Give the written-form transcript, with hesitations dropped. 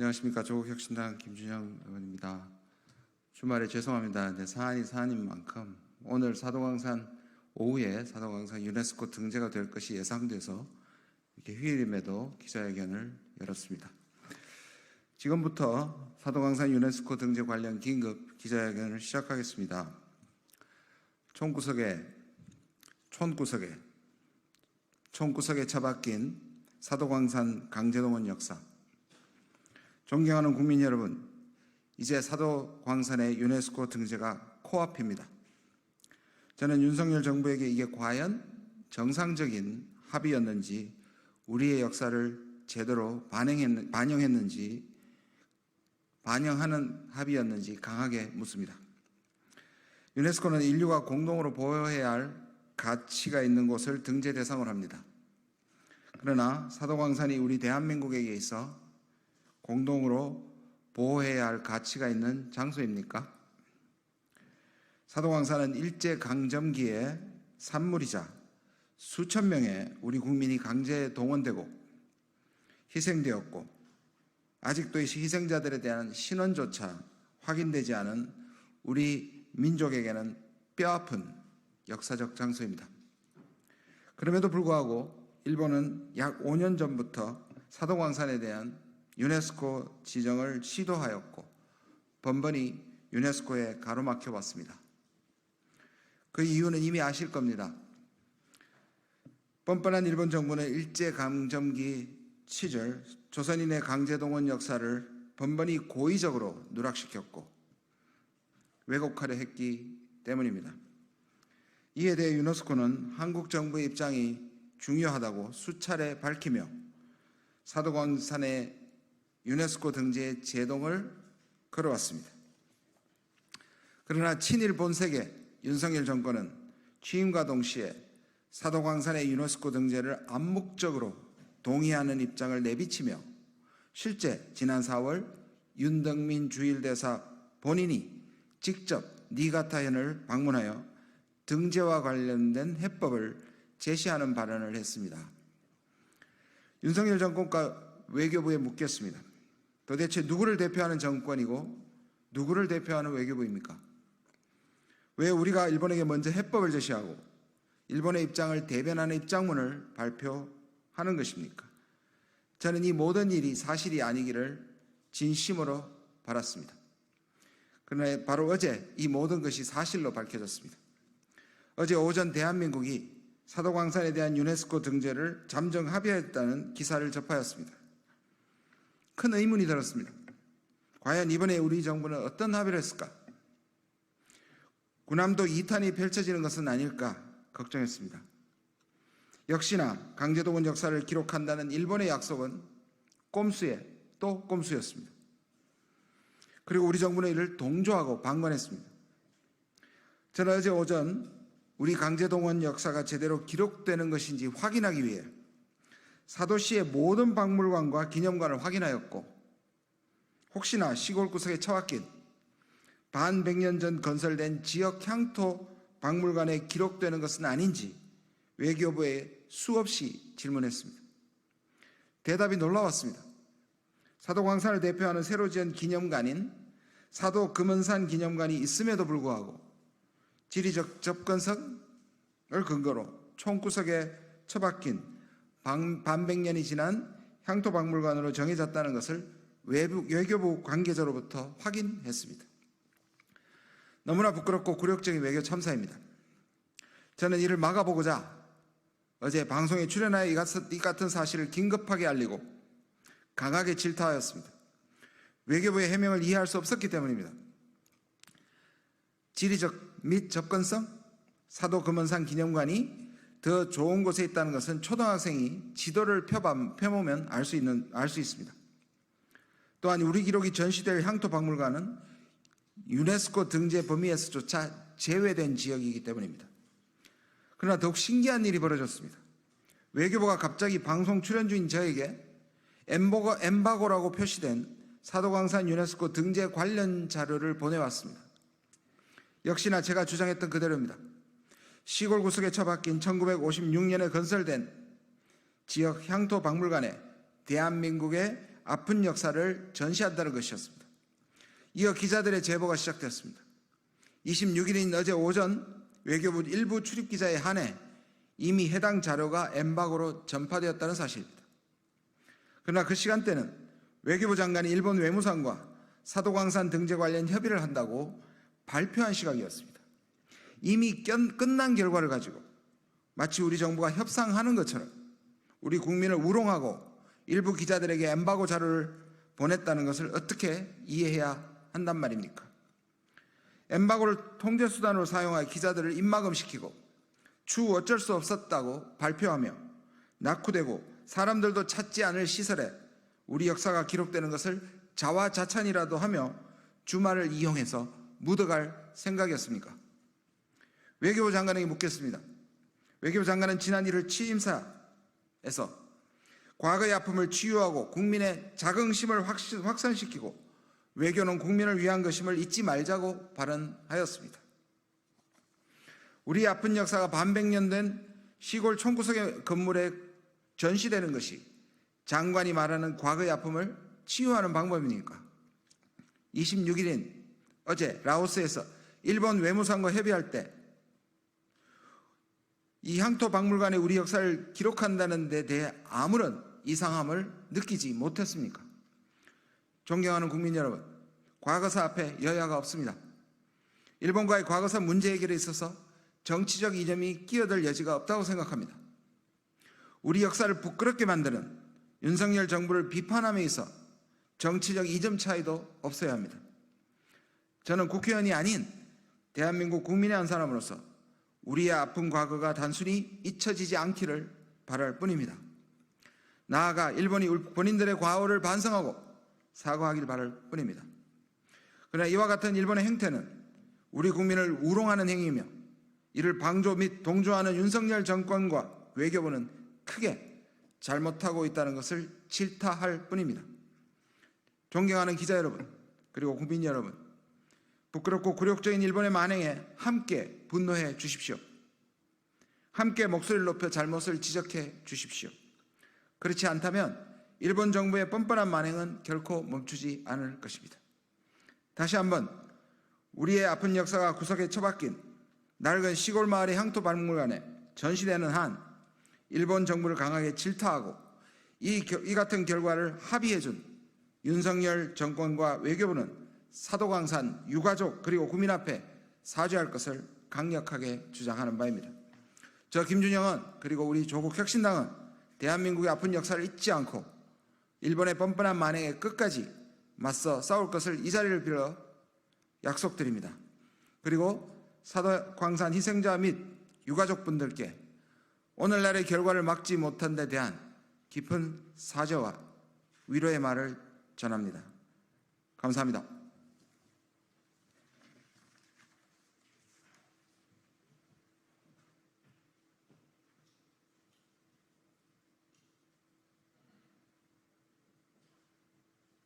안녕하십니까. 조국혁신당 김준영 의원입니다. 주말에 죄송합니다. 사안이 사안인 만큼 오늘 사도광산 오후에 사도광산 유네스코 등재가 될 것이 예상돼서 이렇게 휴일임에도 기자회견을 열었습니다. 지금부터 사도광산 유네스코 등재 관련 긴급 기자회견을 시작하겠습니다. 촌구석에 처박힌 사도광산 강제동원 역사. 존경하는 국민 여러분, 이제 사도광산의 유네스코 등재가 코앞입니다. 저는 윤석열 정부에게 이게 과연 정상적인 합의였는지, 우리의 역사를 제대로 반영하는 합의였는지 강하게 묻습니다. 유네스코는 인류가 공동으로 보호해야 할 가치가 있는 곳을 등재 대상으로 합니다. 그러나 사도광산이 우리 대한민국에게 있어 공동으로 보호해야 할 가치가 있는 장소입니까? 사도광산은 일제강점기의 산물이자 수천 명의 우리 국민이 강제 동원되고 희생되었고, 아직도 이 희생자들에 대한 신원조차 확인되지 않은 우리 민족에게는 뼈아픈 역사적 장소입니다. 그럼에도 불구하고 일본은 약 5년 전부터 사도광산에 대한 유네스코 지정을 시도하였고 번번이 유네스코에 가로막혀 왔습니다. 그 이유는 이미 아실 겁니다. 뻔뻔한 일본 정부는 일제강점기 시절 조선인의 강제동원 역사를 번번이 고의적으로 누락시켰고 왜곡하려 했기 때문입니다. 이에 대해 유네스코는 한국 정부의 입장이 중요하다고 수차례 밝히며 사도광산의 유네스코 등재에 제동을 걸어왔습니다. 그러나 친일 본색의 윤석열 정권은 취임과 동시에 사도광산의 유네스코 등재를 암묵적으로 동의하는 입장을 내비치며 실제 지난 4월 윤덕민 주일대사 본인이 직접 니가타현을 방문하여 등재와 관련된 해법을 제시하는 발언을 했습니다. 윤석열 정권과 외교부에 묻겠습니다. 도대체 누구를 대표하는 정권이고 누구를 대표하는 외교부입니까? 왜 우리가 일본에게 먼저 해법을 제시하고 일본의 입장을 대변하는 입장문을 발표하는 것입니까? 저는 이 모든 일이 사실이 아니기를 진심으로 바랐습니다. 그러나 바로 어제 이 모든 것이 사실로 밝혀졌습니다. 어제 오전 대한민국이 사도광산에 대한 유네스코 등재를 잠정 합의했다는 기사를 접하였습니다. 큰 의문이 들었습니다. 과연 이번에 우리 정부는 어떤 합의를 했을까? 군함도 2탄이 펼쳐지는 것은 아닐까 걱정했습니다. 역시나 강제동원 역사를 기록한다는 일본의 약속은 꼼수에 또 꼼수였습니다. 그리고 우리 정부는 이를 동조하고 방관했습니다. 저는 어제 오전 우리 강제동원 역사가 제대로 기록되는 것인지 확인하기 위해 사도시의 모든 박물관과 기념관을 확인하였고, 혹시나 시골 구석에 처박힌 반 100년 전 건설된 지역 향토 박물관에 기록되는 것은 아닌지 외교부에 수없이 질문했습니다. 대답이 놀라웠습니다. 사도광산을 대표하는 새로 지은 기념관인 사도 금은산 기념관이 있음에도 불구하고 지리적 접근성을 근거로 총구석에 처박힌 반백년이 지난 향토박물관으로 정해졌다는 것을 외교부 관계자로부터 확인했습니다. 너무나 부끄럽고 굴욕적인 외교 참사입니다. 저는 이를 막아보고자 어제 방송에 출연하여 이 같은 사실을 긴급하게 알리고 강하게 질타하였습니다. 외교부의 해명을 이해할 수 없었기 때문입니다. 지리적 및 접근성, 사도 금은산 기념관이 더 좋은 곳에 있다는 것은 초등학생이 지도를 펴보면 알 수 있습니다. 또한 우리 기록이 전시될 향토박물관은 유네스코 등재 범위에서조차 제외된 지역이기 때문입니다. 그러나 더욱 신기한 일이 벌어졌습니다. 외교부가 갑자기 방송 출연 중인 저에게 엠바고라고 표시된 사도광산 유네스코 등재 관련 자료를 보내왔습니다. 역시나 제가 주장했던 그대로입니다. 시골 구석에 처박힌 1956년에 건설된 지역 향토박물관에 대한민국의 아픈 역사를 전시한다는 것이었습니다. 이어 기자들의 제보가 시작되었습니다. 26일인 어제 오전 외교부 일부 출입기자에 한해 이미 해당 자료가 엠바고로 전파되었다는 사실입니다. 그러나 그 시간대는 외교부 장관이 일본 외무상과 사도광산 등재 관련 협의를 한다고 발표한 시각이었습니다. 이미 끝난 결과를 가지고 마치 우리 정부가 협상하는 것처럼 우리 국민을 우롱하고 일부 기자들에게 엠바고 자료를 보냈다는 것을 어떻게 이해해야 한단 말입니까? 엠바고를 통제수단으로 사용하여 기자들을 입막음시키고 추후 어쩔 수 없었다고 발표하며 낙후되고 사람들도 찾지 않을 시설에 우리 역사가 기록되는 것을 자화자찬이라도 하며 주말을 이용해서 묻어갈 생각이었습니까? 외교부 장관에게 묻겠습니다. 외교부 장관은 지난 1월 취임사에서 과거의 아픔을 치유하고 국민의 자긍심을 확산시키고 외교는 국민을 위한 것임을 잊지 말자고 발언하였습니다. 우리의 아픈 역사가 반백년 된 시골 총구석의 건물에 전시되는 것이 장관이 말하는 과거의 아픔을 치유하는 방법입니까? 26일인 어제 라오스에서 일본 외무상과 협의할 때 이 향토 박물관에 우리 역사를 기록한다는 데 대해 아무런 이상함을 느끼지 못했습니까? 존경하는 국민 여러분, 과거사 앞에 여야가 없습니다. 일본과의 과거사 문제 해결에 있어서 정치적 이점이 끼어들 여지가 없다고 생각합니다. 우리 역사를 부끄럽게 만드는 윤석열 정부를 비판함에 있어 정치적 이점 차이도 없어야 합니다. 저는 국회의원이 아닌 대한민국 국민의 한 사람으로서 우리의 아픈 과거가 단순히 잊혀지지 않기를 바랄 뿐입니다. 나아가 일본이 본인들의 과오를 반성하고 사과하길 바랄 뿐입니다. 그러나 이와 같은 일본의 행태는 우리 국민을 우롱하는 행위이며 이를 방조 및 동조하는 윤석열 정권과 외교부는 크게 잘못하고 있다는 것을 질타할 뿐입니다. 존경하는 기자 여러분, 그리고 국민 여러분, 부끄럽고 굴욕적인 일본의 만행에 함께 분노해 주십시오. 함께 목소리를 높여 잘못을 지적해 주십시오. 그렇지 않다면 일본 정부의 뻔뻔한 만행은 결코 멈추지 않을 것입니다. 다시 한번 우리의 아픈 역사가 구석에 처박힌 낡은 시골 마을의 향토 박물관에 전시되는 한 일본 정부를 강하게 질타하고 이 같은 결과를 합의해준 윤석열 정권과 외교부는 사도광산 유가족 그리고 국민 앞에 사죄할 것을 강력하게 주장하는 바입니다. 저 김준영은 그리고 우리 조국혁신당은 대한민국의 아픈 역사를 잊지 않고 일본의 뻔뻔한 만행에 끝까지 맞서 싸울 것을 이 자리를 빌어 약속드립니다. 그리고 사도광산 희생자 및 유가족분들께 오늘날의 결과를 막지 못한 데 대한 깊은 사죄와 위로의 말을 전합니다. 감사합니다.